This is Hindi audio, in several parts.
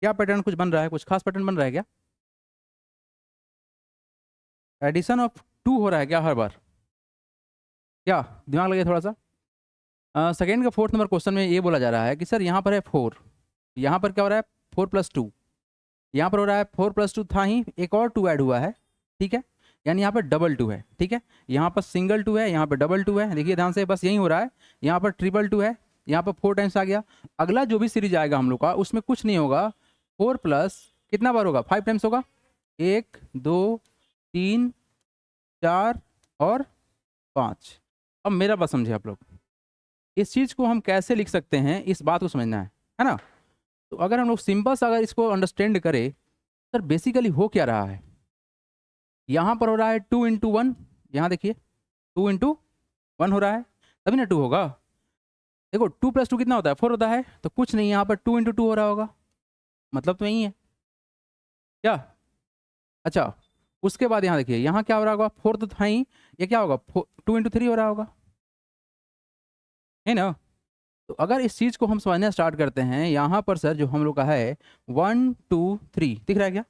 क्या पैटर्न कुछ बन रहा है, कुछ खास पैटर्न बन रहा है क्या? एडिशन ऑफ 2 हो रहा है क्या हर बार? क्या दिमाग लगे थोड़ा सा। सेकेंड का फोर्थ नंबर क्वेश्चन में ये बोला जा रहा है कि सर यहाँ पर है 4, यहाँ पर क्या हो रहा है 4+2, यहाँ पर हो रहा है 4+2 था ही, एक और 2 ऐड हुआ है, ठीक है, यानी यहाँ पर डबल 2 है, ठीक है, यहाँ पर सिंगल 2 है, यहाँ पर डबल 2 है, देखिए ध्यान से, बस यही हो रहा है। यहाँ पर ट्रिपल 2 है, यहाँ पर 4 टाइम्स आ गया। अगला जो भी सीरीज आएगा हम लोग का उसमें कुछ नहीं होगा, 4 प्लस कितना बार होगा, 5 टाइम्स होगा, 1 2 3 4 और 5। अब मेरा बात समझे आप लोग, इस चीज़ को हम कैसे लिख सकते हैं, इस बात को समझना है ना। तो अगर हम लोग सिंपल सा अगर इसको अंडरस्टैंड करें, सर बेसिकली हो क्या रहा है, यहाँ पर हो रहा है 2 × 1, यहाँ देखिए 2 × 1 हो रहा है, तभी ना 2 होगा। देखो 2+2 कितना होता है, 4 होता है, तो कुछ नहीं, यहाँ पर 2 × 2 हो रहा होगा, मतलब तो यही है क्या। अच्छा, उसके बाद यहाँ देखिए, यहाँ क्या हो रहा होगा, 4 तो था ही, ये क्या होगा 2 × 3 हो रहा होगा, है ना। तो अगर इस चीज़ को हम समझना स्टार्ट करते हैं, यहाँ पर सर जो हम लोग का है 1 2 3 दिख रहा है क्या,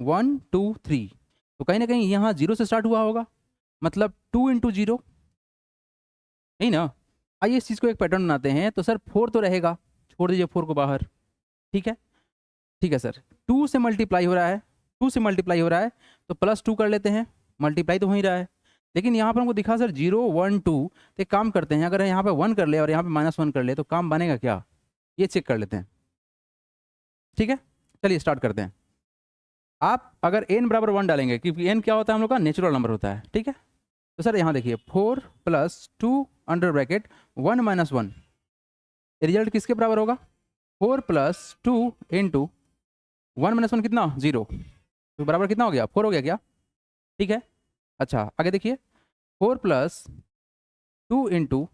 1 2 3, तो कहीं ना कहीं यहाँ 0 से स्टार्ट हुआ होगा, मतलब 2 × 0, नहीं ना। आइए इस चीज़ को एक पैटर्न बनाते हैं, तो सर 4 तो रहेगा, छोड़ दीजिए 4 को बाहर, ठीक है, ठीक है सर, 2 से मल्टीप्लाई हो रहा है, 2 से मल्टीप्लाई हो रहा है, तो +2 कर लेते हैं, मल्टीप्लाई तो हो ही रहा है। लेकिन यहाँ पर हमको दिखा सर 0 1 2, तो एक काम करते हैं, अगर यहाँ पे 1 कर ले और यहाँ पे -1 कर ले तो काम बनेगा क्या, ये चेक कर लेते हैं, ठीक है। चलिए स्टार्ट करते हैं। आप अगर n बराबर 1 डालेंगे, क्योंकि n क्या होता है हम लोग का, नेचुरल नंबर होता है, ठीक है। तो सर यहाँ देखिए 4 + 2 अंडर ब्रैकेट 1 - 1, रिजल्ट किसके बराबर होगा, 4 + 2 × 1 - 1 कितना, 0, तो बराबर कितना हो गया, 4 हो गया क्या, ठीक है। अच्छा आगे देखिए, 4 + 2 ×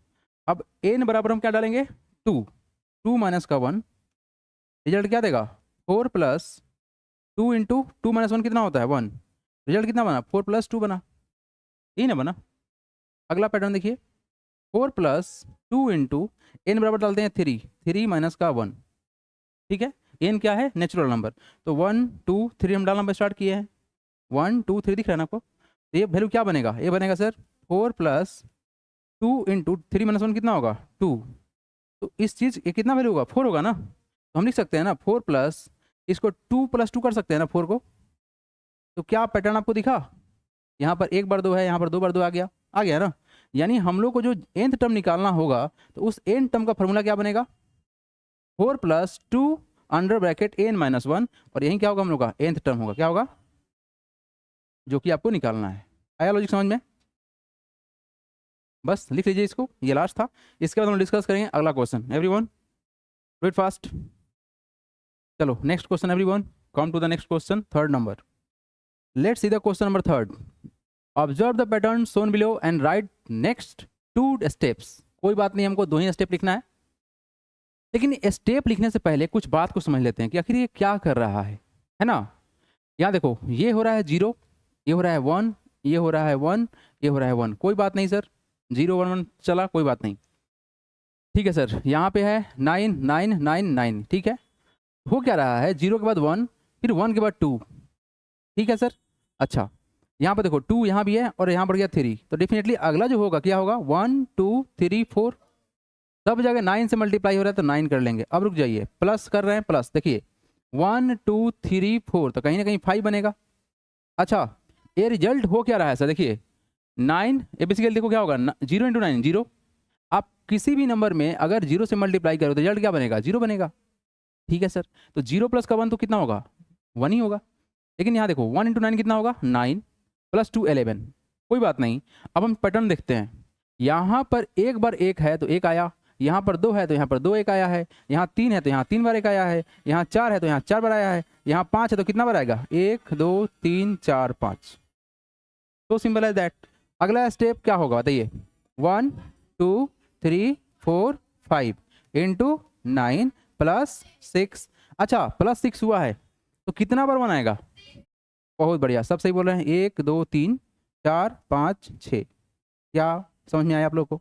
अब n बराबर हम क्या डालेंगे, 2, 2 - 1, रिजल्ट क्या देगा, 4 + 2 × 2 - 1 कितना होता है, 1, रिजल्ट कितना बना, 4 + 2 बना, यही ना बना। अगला पैटर्न देखिए, 4 + 2 × n बराबर डालते हैं 3, 3 - 1, ठीक है, n क्या है, नेचुरल नंबर, तो 1 2 3 हम डालना स्टार्ट किए हैं, 1 2 3 दिख रहा है ना आपको, तो ये वैल्यू क्या बनेगा, ये बनेगा सर 4 + 2 × 3 - 1 कितना होगा, 2, तो इस चीज़ ये कितना वैल्यू होगा, 4 होगा ना, तो हम लिख सकते हैं ना 4 प्लस, इसको 2 + 2 कर सकते हैं ना 4 को। तो क्या पैटर्न आपको दिखा, यहाँ पर 1 बार 2 है, यहाँ पर 2 बार 2 आ गया ना। यानी हम लोग को जो nth टर्म निकालना होगा, तो उस n टर्म का फॉर्मूला क्या बनेगा, 4 + 2 अंडर ब्रैकेट n - 1, और यही क्या होगा हम लोग का nth टर्म होगा, क्या होगा, जो कि आपको निकालना है। आया लॉजिक समझ में, बस लिख लीजिए इसको, ये लास्ट था। इसके बाद हम डिस्कस करेंगे अगला question, everyone do it fast. चलो next question everyone, come to the next question, third number. Let's see the question number third. Observe the pattern shown below and write next 2 steps. कोई बात नहीं, हमको 2 ही स्टेप लिखना है, लेकिन स्टेप लिखने से पहले कुछ बात को समझ लेते हैं कि आखिर ये क्या कर रहा है ना। यहाँ देखो, ये हो रहा है 0, ये हो रहा है 1, ये हो रहा है 1, ये हो रहा है 1, कोई बात नहीं सर, 0 1 1 चला, कोई बात नहीं, ठीक है सर। यहाँ पे है 9 9 9 9, ठीक है। हो क्या रहा है, 0 के बाद 1, फिर 1 के बाद 2, ठीक है सर। अच्छा, यहाँ पर देखो 2 यहाँ भी है और यहाँ पर गया 3, तो डेफिनेटली अगला जो होगा क्या होगा, 1 2 3 4, सब जगह 9 से मल्टीप्लाई हो रहा है तो 9 कर लेंगे। अब रुक जाइए, प्लस कर रहे हैं, प्लस देखिए 1 2 3 4, तो कहीं ना कहीं 5 बनेगा। अच्छा, ये रिजल्ट हो क्या रहा है सर, देखिए 9, ये बेसिकली देखो क्या होगा, 0 × 9 0, आप किसी भी नंबर में अगर 0 से मल्टीप्लाई करो तो रिजल्ट क्या बनेगा, 0 बनेगा, ठीक है सर। तो 0 + 1 तो कितना होगा, 1 ही होगा। लेकिन यहाँ देखो 1 × 9 कितना होगा, 9 + 2 11, कोई बात नहीं। अब हम पैटर्न देखते हैं, यहाँ पर एक बार 1 है तो 1 आया, यहाँ पर 2 है तो यहाँ पर 2 1 आया है, यहाँ 3 है तो यहाँ 3 बार 1 आया है, यहाँ 4 है तो यहाँ 4 बार आया है, यहाँ 5 है तो कितना बार आएगा, 1 2 3 4 5। तो सिंपल है दैट। अगला स्टेप क्या होगा बताइए, 1 2 3 4 5 × 9 + 6। अच्छा, +6 हुआ है तो कितना बार 1 आएगा, बहुत बढ़िया, सब सही बोल रहे हैं, 1 2 3 4 5 6। क्या समझ में आया आप लोग को,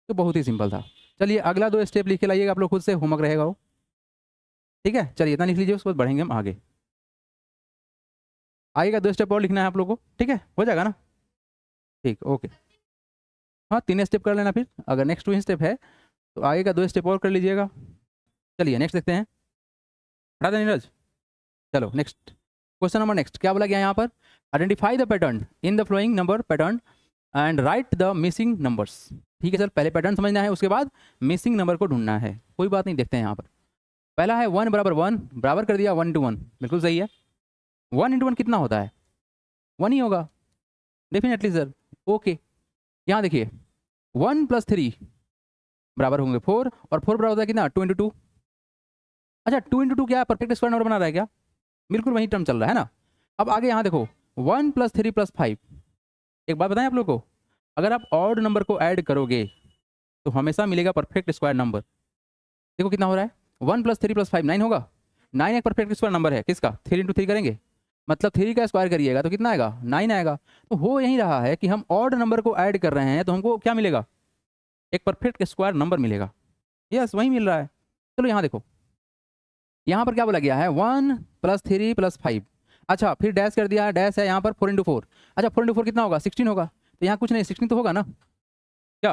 तो बहुत ही सिंपल था। चलिए अगला 2 स्टेप लिख के लाइएगा आप लोग खुद से, होमवर्क रहेगा वो। ठीक है, चलिए इतना लिख लीजिए, उसके बाद बढ़ेंगे हम आगे। आगे का 2 स्टेप और लिखना है आप लोगों को, ठीक है, हो जाएगा ना? ठीक, ओके। हाँ 3 स्टेप कर लेना फिर, अगर नेक्स्ट 2 स्टेप है तो आगे का 2 स्टेप और कर लीजिएगा। चलिए नेक्स्ट देखते हैं, हटा दें नीरज। चलो नेक्स्ट क्वेश्चन नंबर नेक्स्ट क्या बोला गया यहाँ पर, identify the pattern in the flowing number pattern and right the missing numbers. ठीक है सर, पहले पैटर्न समझना है, उसके बाद मिसिंग नंबर को ढूंढना है। कोई बात नहीं, देखते हैं यहाँ पर। पहला है 1 बराबर 1, बराबर कर दिया 1 इंटू 1, बिल्कुल सही है। 1 इंटू 1 कितना होता है? 1 ही होगा डेफिनेटली सर। ओके, यहाँ देखिए 1 प्लस 3 बराबर होंगे 4, और 4 बराबर होता है कितना? 2 इंटू 2। अच्छा 2 इंटू 2 क्या परफेक्ट स्क्वायर नंबर बना रहा है क्या? बिल्कुल वही टर्म चल रहा है ना। अब आगे यहाँ देखो 1 प्लस 3 प्लस 5। एक बात बताएं आप लोग को, अगर आप ऑड नंबर को ऐड करोगे तो हमेशा मिलेगा परफेक्ट स्क्वायर नंबर। देखो कितना हो रहा है, 1 प्लस 3 प्लस 5 9 होगा। 9 एक परफेक्ट स्क्वायर नंबर है, किसका? 3 इंटू 3 करेंगे, मतलब 3 का स्क्वायर करिएगा तो कितना आएगा? 9 आएगा। तो हो यही रहा है कि हम ऑड नंबर को ऐड कर रहे हैं तो हमको क्या मिलेगा? एक परफेक्ट स्क्वायर नंबर मिलेगा। यस वही मिल रहा है। चलो यहाँ देखो, यहाँ पर क्या बोला गया है? 1 प्लस 3 प्लस 5। अच्छा फिर डैश कर दिया है, डैश है यहाँ पर 4 इंटू 4। अच्छा 4 इंटू 4 कितना होगा? 16 होगा। तो यहाँ कुछ नहीं, 16 तो होगा ना क्या?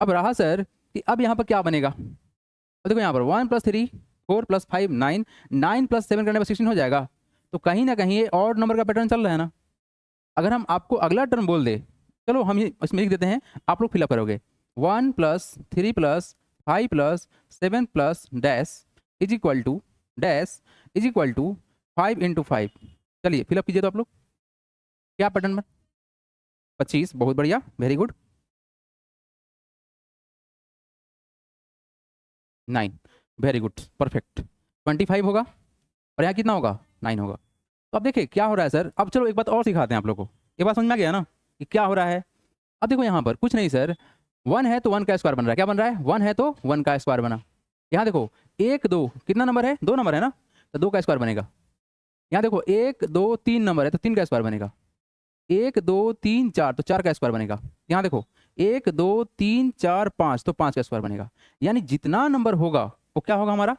अब रहा सर कि अब यहाँ पर क्या बनेगा। अब देखो यहाँ पर 1 प्लस 3 4 प्लस 5 9, 9 प्लस 7 करने पर 16 हो जाएगा। तो कहीं ना कहीं ये ऑड नंबर का पैटर्न चल रहा है ना। अगर हम आपको अगला टर्म बोल दे, चलो हम ये इसमें लिख देते हैं, आप लोग फिलअप करोगे 1 plus 3 plus 5 plus 7 plus dash is equal to dash is equal to 5 into 5। चलिए फिलअप कीजिए तो आप लोग, क्या पैटर्न में? 25, बहुत बढ़िया, very good. 9, very good, perfect. 25 होगा और यहाँ कितना होगा? 9 होगा। तो अब देखिए क्या हो रहा है सर। अब चलो एक बात और सिखाते हैं आप लोग को, ये बात समझ में आ गया ना कि क्या हो रहा है। अब देखो यहाँ पर कुछ नहीं सर, 1 है तो 1 का स्क्वायर बन रहा है। क्या बन रहा है? 1 है तो 1 का स्क्वायर बना। यहाँ देखो 1 2 कितना नंबर है? 2 नंबर है ना, तो 2 का स्क्वायर बनेगा। यहाँ देखो 1 2 3 नंबर है तो 3 का स्क्वायर बनेगा। 1 2 3 4 तो 4 का स्क्वायर बनेगा। यहाँ देखो 1 2 3 4 5 तो 5 का स्क्वायर बनेगा। यानी जितना नंबर होगा वो क्या होगा हमारा,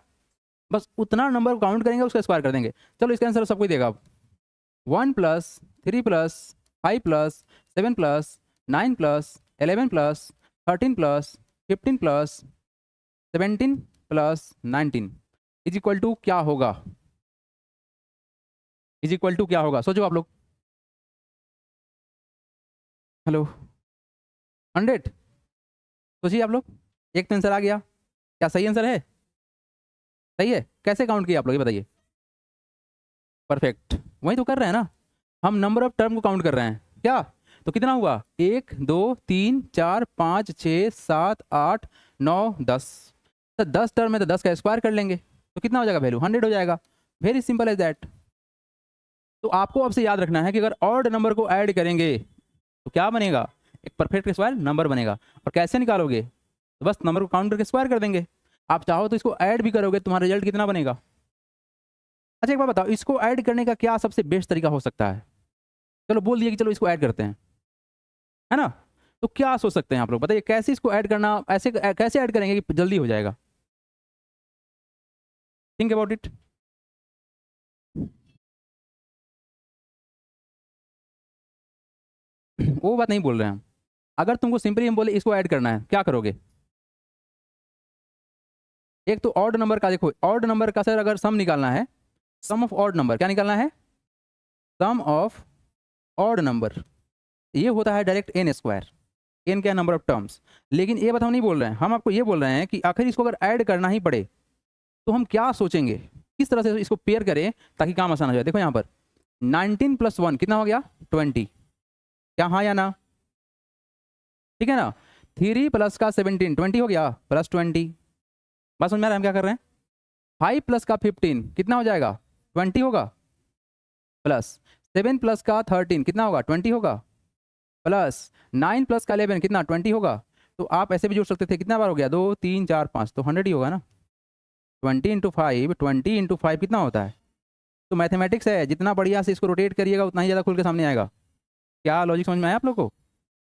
बस उतना नंबर काउंट करेंगे, उसका स्क्वायर कर देंगे। चलो इसका आंसर सबको देगा अब। 1 plus 3 plus 5 plus 7 plus 9 plus 11 plus 13 plus 15 plus 17 plus 19 is equal to क्या होगा? इज इक्वल टू क्या होगा? सोचो आप लोग। हेलो, 100। सोचिए आप लोग, एक तो आंसर आ गया। क्या सही आंसर है? सही है। कैसे काउंट किया आप लोग ये बताइए? परफेक्ट, वही तो कर रहे हैं ना, हम नंबर ऑफ टर्म को काउंट कर रहे हैं क्या। तो कितना हुआ? 1 2 3 4 5 6 7 8 9 10। तो 10 टर्म है तो 10 का स्क्वायर कर लेंगे तो कितना हो जाएगा? वैल्यू 100 हो जाएगा। Very simple as that. तो आपको अब से याद रखना है कि अगर ऑड नंबर को ऐड करेंगे तो क्या बनेगा? एक परफेक्ट स्क्वायर नंबर बनेगा। और कैसे निकालोगे? तो बस नंबर को काउंट करके स्क्वायर कर देंगे। आप चाहो तो इसको ऐड भी करोगे, तुम्हारा रिजल्ट कितना बनेगा? अच्छा एक बार बताओ, इसको ऐड करने का क्या सबसे बेस्ट तरीका हो सकता है? चलो बोल दिए कि चलो इसको ऐड करते हैं, है ना। तो क्या सोच सकते हैं आप लोग, बताइए कैसे इसको ऐड करना, ऐसे कैसे ऐड करेंगे कि जल्दी हो जाएगा? Think about it. वो बात नहीं बोल रहे हैं हम। अगर तुमको सिंपली हम बोले इसको ऐड करना है, क्या करोगे? एक तो ऑड नंबर का देखो, ऑड नंबर का सर अगर सम निकालना है, सम ऑफ ऑड नंबर, क्या निकालना है? सम ऑफ ऑड नंबर। ये होता है डायरेक्ट एन स्क्वायर। एन क्या? Number of terms. लेकिन ये बात हम नहीं बोल रहे हैं, हम आपको ये बोल रहे हैं कि आखिर इसको अगर ऐड करना ही पड़े तो हम क्या सोचेंगे, किस तरह से इसको पेयर करें ताकि काम आसान हो जाए। देखो यहाँ पर 19 प्लस 1 कितना हो गया? 20। क्या हाँ या ना? ठीक है ना। 3 प्लस का 17 20 हो गया, प्लस 20। बात समझ में आ रहा है हम क्या कर रहे हैं? 5 प्लस का 15 कितना हो जाएगा? 20 होगा। प्लस 7 प्लस का 13 कितना होगा? 20 होगा। प्लस 9 प्लस का 11 कितना? 20 होगा। तो आप ऐसे भी जोड़ सकते थे, कितना बार हो गया? 2 3 4 5 तो 100 ही होगा ना। 20 इंटू 5, 20 इंटू 5 कितना होता है? तो मैथमेटिक्स है, जितना बढ़िया से इसको रोटेट करिएगा उतना ही ज़्यादा खुल के सामने आएगा। क्या लॉजिक समझ में आया आप लोग को?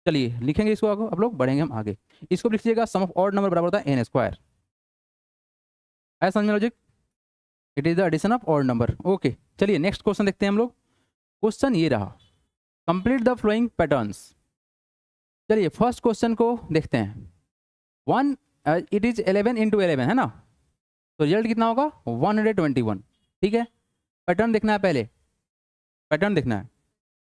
चलिए लिखेंगे इसको, आगे आप लोग बढ़ेंगे हम आगे। इसको लिखिएगा सम ऑफ ऑड नंबर बराबर होता है एन स्क्वायर। ऐसा समझ में logic? It is the addition of odd number. Okay, चलिए नेक्स्ट क्वेश्चन देखते हैं हम लोग। क्वेश्चन ये रहा, कंप्लीट द फ्लोइंग पैटर्न्स। चलिए फर्स्ट क्वेश्चन को देखते हैं। वन इट इज 11 इंटू 11 है ना, तो रिजल्ट कितना होगा 121। ठीक है, पैटर्न देखना है, पहले पैटर्न देखना है।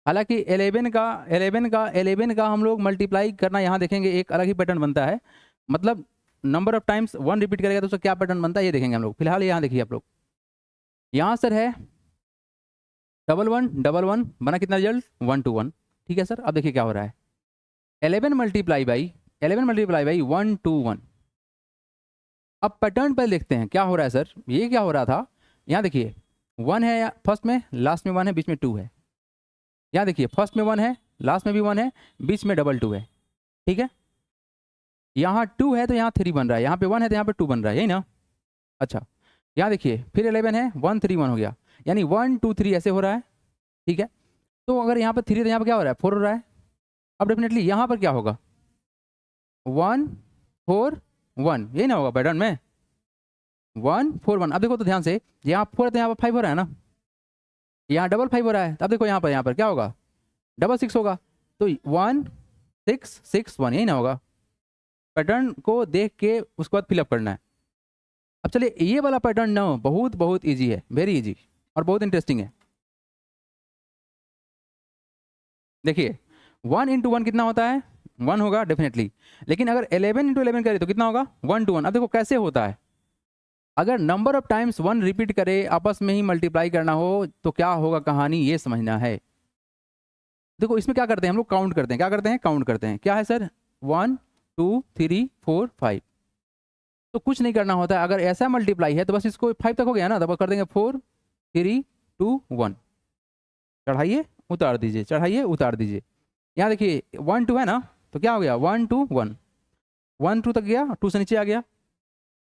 हालांकि 11 का हम लोग मल्टीप्लाई करना यहाँ देखेंगे, एक अलग ही पैटर्न बनता है। मतलब नंबर ऑफ टाइम्स 1 रिपीट करेगा तो उसका क्या पैटर्न बनता है ये देखेंगे हम लोग। फिलहाल यहाँ देखिए आप लोग, यहाँ सर है 1111 बना कितना रिजल्ट 121। ठीक है सर, अब देखिए क्या हो रहा है 11 मल्टीप्लाई बाई 121। अब पैटर्न पर देखते हैं क्या हो रहा है सर। ये क्या हो रहा था, यहाँ देखिए 1 है फर्स्ट में, लास्ट में 1 है, बीच में 2 है। यहाँ देखिए फर्स्ट में 1 है, लास्ट में भी 1 है, बीच में डबल 2 है। ठीक है, यहाँ 2 है तो यहाँ 3 बन रहा है, यहाँ पे 1 है तो यहाँ पे 2 बन रहा है, यही ना। अच्छा, यहाँ देखिए फिर 11 है, 1 3 1 हो गया, यानी 1 2 3 ऐसे हो रहा है। ठीक है, तो अगर यहाँ पर 3 है तो यहाँ पर क्या हो रहा है 4 हो रहा है। अब डेफिनेटली यहाँ पर क्या होगा 1 4 1, यही ना होगा पैटर्न में 1 4 1। अब देखो तो ध्यान से, यहाँ 4 है तो यहाँ पर 5 हो रहा है ना, यहाँ डबल 5 हो रहा है। अब देखो यहाँ पर क्या होगा डबल 6 होगा, तो 1 6 6 1, यही ना होगा। पैटर्न को देख के उसके बाद फिलअप करना है। अब चलिए ये वाला पैटर्न ना बहुत बहुत इजी है, वेरी इजी और बहुत इंटरेस्टिंग है। देखिए 1 इंटू 1 कितना होता है 1 होगा डेफिनेटली, लेकिन अगर 11 इंटू 11 करें तो कितना होगा 1 to 1। अब देखो कैसे होता है, अगर नंबर ऑफ टाइम्स 1 रिपीट करे, आपस में ही मल्टीप्लाई करना हो तो क्या होगा कहानी ये समझना है। देखो इसमें क्या करते हैं हम लोग, काउंट करते हैं। क्या करते हैं काउंट करते हैं, क्या है सर 1 2 3 4 5। तो कुछ नहीं करना होता है, अगर ऐसा मल्टीप्लाई है तो बस इसको 5 तक हो गया ना, तो बस कर देंगे 4 3 2 1, चढ़ाइए उतार दीजिए, चढ़ाइए उतार दीजिए। यहाँ देखिए 1 2 है ना, तो क्या हो गया 1 2 1, 1 2 तक गया, 2 से नीचे आ गया।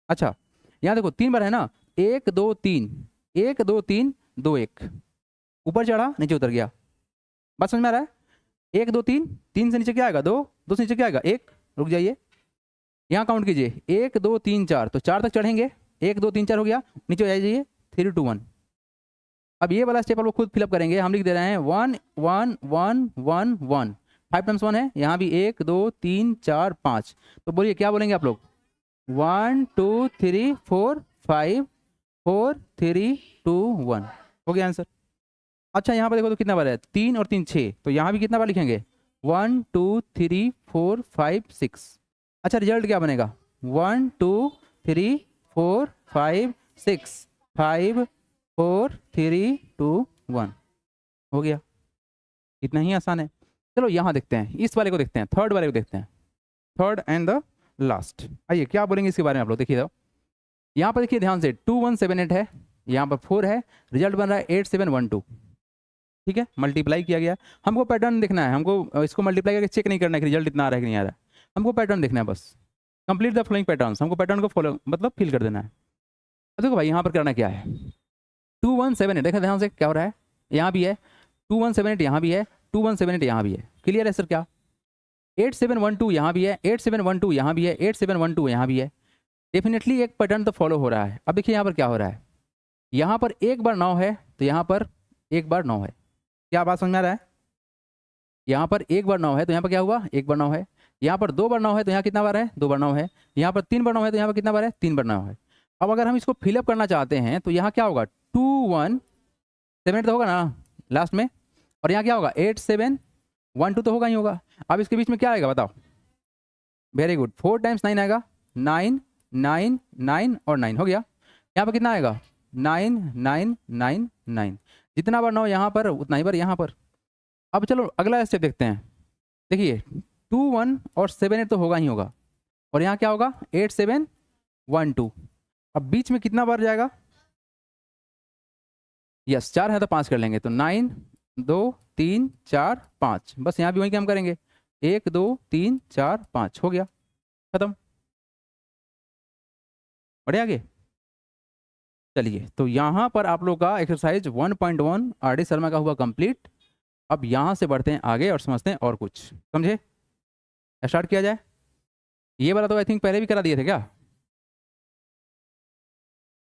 अच्छा, यहाँ देखो 3 बार है ना, 1 2 3 1 2 3 2 1, ऊपर चढ़ा नीचे उतर गया। बात समझ में आ रहा है 1 2 3, 3 से नीचे क्या आएगा 2, 2 से नीचे क्या आएगा 1, रुक जाइए यहाँ काउंट कीजिए 1 2 3 4, तो 4 तक चढ़ेंगे, 1 2 3 4 हो गया, नीचे आ जाइए 3 2 1। अब ये वाला स्टेप आप लोग खुद फिलअप करेंगे, हम लिख दे रहे हैं 1 1 1 1 1, 5 टाइम्स 1 है, यहाँ भी 1 2 3 4 5। तो बोलिए क्या बोलेंगे आप लोग 1 2 3 4 5 4 3 2 1, हो गया आंसर। अच्छा यहाँ पर देखो तो कितना बार है 3 और 3 6, तो यहाँ भी कितना बार लिखेंगे 1 2 3 4 5 6। अच्छा रिजल्ट क्या बनेगा 1 2 3 4 5 6 5 4 3 2 1, हो गया। इतना ही आसान है। चलो यहाँ देखते हैं, इस वाले को देखते हैं, थर्ड वाले को देखते हैं, थर्ड एंड द लास्ट। आइए क्या बोलेंगे इसके बारे में आप लोग देखिए। यहाँ पर देखिए ध्यान से 2178 है, यहाँ पर 4 है, रिजल्ट बन रहा है 8712। ठीक है, मल्टीप्लाई किया गया। हमको पैटर्न देखना है, हमको इसको मल्टीप्लाई करके चेक नहीं करना है कि रिजल्ट इतना आ रहा है कि नहीं आ रहा है, हमको पैटर्न देखना है बस। कंप्लीट द फ्लोइंग पैटर्न्स, हमको पैटर्न को फॉलो मतलब फिल कर देना है। अब देखो भाई यहाँ पर करना क्या है 2178, देखा ध्यान से क्या हो रहा है, यहाँ भी है 2178, यहाँ भी है 2178, यहाँ भी है। क्लियर है सर क्या 8712 यहाँ भी है, 8712 यहाँ भी है, 8712 यहाँ भी है। डेफिनेटली एक पैटर्न तो फॉलो हो रहा है। अब देखिए यहाँ पर क्या हो रहा है, यहाँ पर एक बार 9 है तो यहाँ पर एक बार 9 है। क्या बात समझ में आ रहा है, यहाँ पर एक बार 9 है तो यहाँ पर क्या हुआ एक बार 9 है, यहाँ पर 2 बार 9 है तो यहाँ कितना बार है 2 बार 9 है, यहाँ पर 3 बार 9 है तो यहाँ पर कितना बार है 3 बार 9 है। अब अगर हम इसको फिलअप करना चाहते हैं तो यहाँ क्या होगा 2178 तो होगा ना लास्ट में, और यहाँ क्या होगा 8712 तो होगा ही होगा। अब इसके बीच में क्या आएगा बताओ, वेरी गुड 4 टाइम्स 9 आएगा, 9 9 9 और 9 हो गया। यहाँ पर कितना आएगा 9 9 9 9, जितना बार 9 यहाँ पर उतना ही बार यहाँ पर। अब चलो अगला स्टेप देखते हैं। देखिए 2 1 और 7 8 तो होगा ही होगा, और यहाँ क्या होगा 8 7 1 2। अब बीच में कितना बार जाएगा, यस 4 है तो 5 कर लेंगे, तो 9 2 3 4 5, बस यहाँ भी वही काम करेंगे 1 2 3 4 5, हो गया खत्म। बढ़े आगे चलिए, तो यहाँ पर आप लोग का एक्सरसाइज 1.1 आर डी शर्मा का हुआ कंप्लीट। अब यहाँ से बढ़ते हैं आगे और समझते हैं और कुछ, समझे। स्टार्ट किया जाए। ये वाला तो आई थिंक पहले भी करा दिए थे क्या,